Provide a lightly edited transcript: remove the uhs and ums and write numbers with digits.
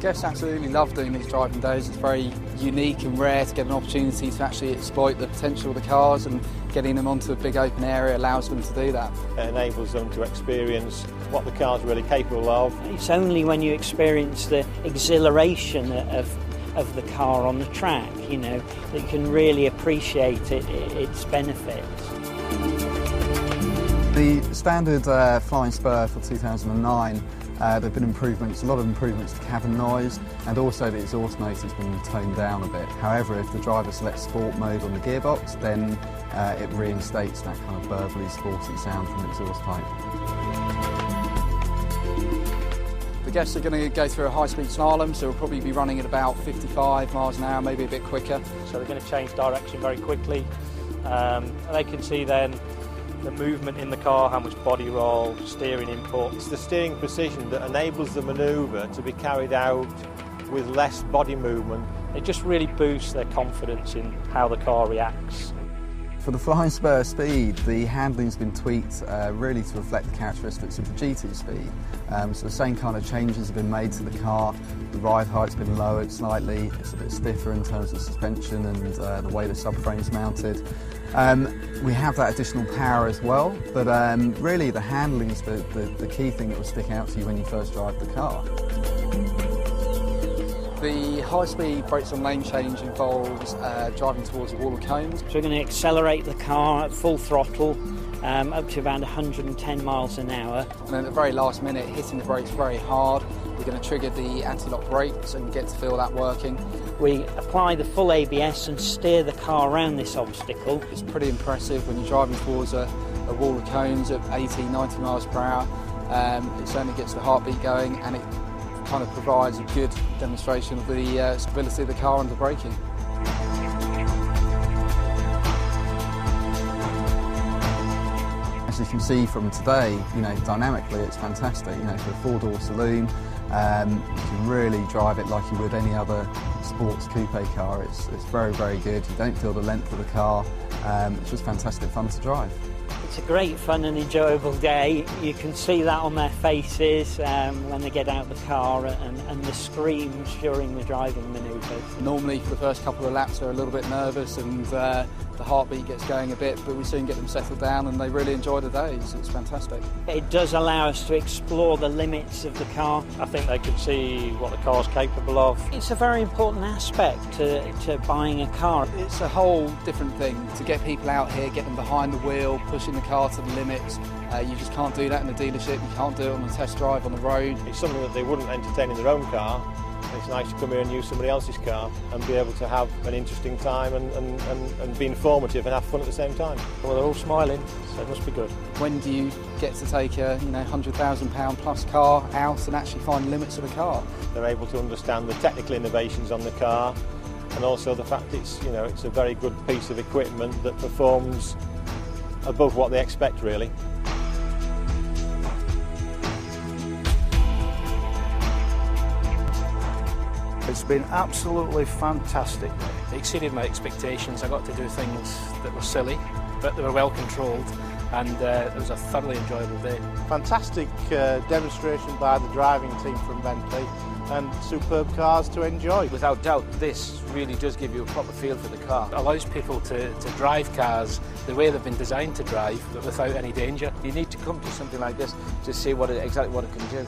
guests absolutely love doing these driving days. It's very unique and rare to get an opportunity to actually exploit the potential of the cars, and getting them onto a big open area allows them to do that. It enables them to experience what the car's really capable of. It's only when you experience the exhilaration of the car on the track, you know, that you can really appreciate its benefits. The standard Flying Spur for 2009, there have been improvements, a lot of improvements to cabin noise, and also the exhaust noise has been toned down a bit. However, if the driver selects sport mode on the gearbox, then it reinstates that kind of burbly, sporty sound from the exhaust pipe. The guests are going to go through a high-speed slalom, so we'll probably be running at about 55 miles an hour, maybe a bit quicker. So they're going to change direction very quickly. They can see then the movement in the car, how much body roll, steering input. It's the steering precision that enables the manoeuvre to be carried out with less body movement. It just really boosts their confidence in how the car reacts. For the Flying Spur Speed, the handling's been tweaked really to reflect the characteristics of the GT Speed. So the same kind of changes have been made to the car. The ride height's been lowered slightly, it's a bit stiffer in terms of suspension and the way the subframe's mounted. We have that additional power as well, but really the handling's the key thing that will stick out to you when you first drive the car. The high-speed brakes on lane change involves driving towards a wall of cones. So we're going to accelerate the car at full throttle up to around 110 miles an hour. And then at the very last minute, hitting the brakes very hard, we're going to trigger the anti-lock brakes and get to feel that working. We apply the full ABS and steer the car around this obstacle. It's pretty impressive when you're driving towards a wall of cones at 80, 90 miles per hour. It certainly gets the heartbeat going, and it kind of provides a good demonstration of the stability of the car under braking. As you can see from today, you know, dynamically it's fantastic. You know, for a four-door saloon, you can really drive it like you would any other sports coupe car. It's very, very good. You don't feel the length of the car. It's just fantastic fun to drive. It's a great fun and enjoyable day. You can see that on their faces when they get out of the car, and the screams during the driving manoeuvres. Normally for the first couple of laps they're a little bit nervous and the heartbeat gets going a bit, but we soon get them settled down and they really enjoy the days. It's fantastic. It does allow us to explore the limits of the car. I think they can see what the car's capable of. It's a very important aspect to buying a car. It's a whole different thing to get people out here, get them behind the wheel, pushing the car to the limits. You just can't do that in a dealership, you can't do it on a test drive on the road. It's something that they wouldn't entertain in their own car. It's nice to come here and use somebody else's car and be able to have an interesting time and be informative and have fun at the same time. Well, they're all smiling, so it must be good. When do you get to take a £100,000 plus car out and actually find the limits of the car? They're able to understand the technical innovations on the car, and also the fact it's a very good piece of equipment that performs above what they expect, really. It's been absolutely fantastic. It exceeded my expectations. I got to do things that were silly, but they were well controlled, and it was a thoroughly enjoyable day. Fantastic demonstration by the driving team from Bentley, and superb cars to enjoy. Without doubt, this really does give you a proper feel for the car. It allows people to drive cars the way they've been designed to drive, but without any danger. You need to come to something like this to see exactly what it can do.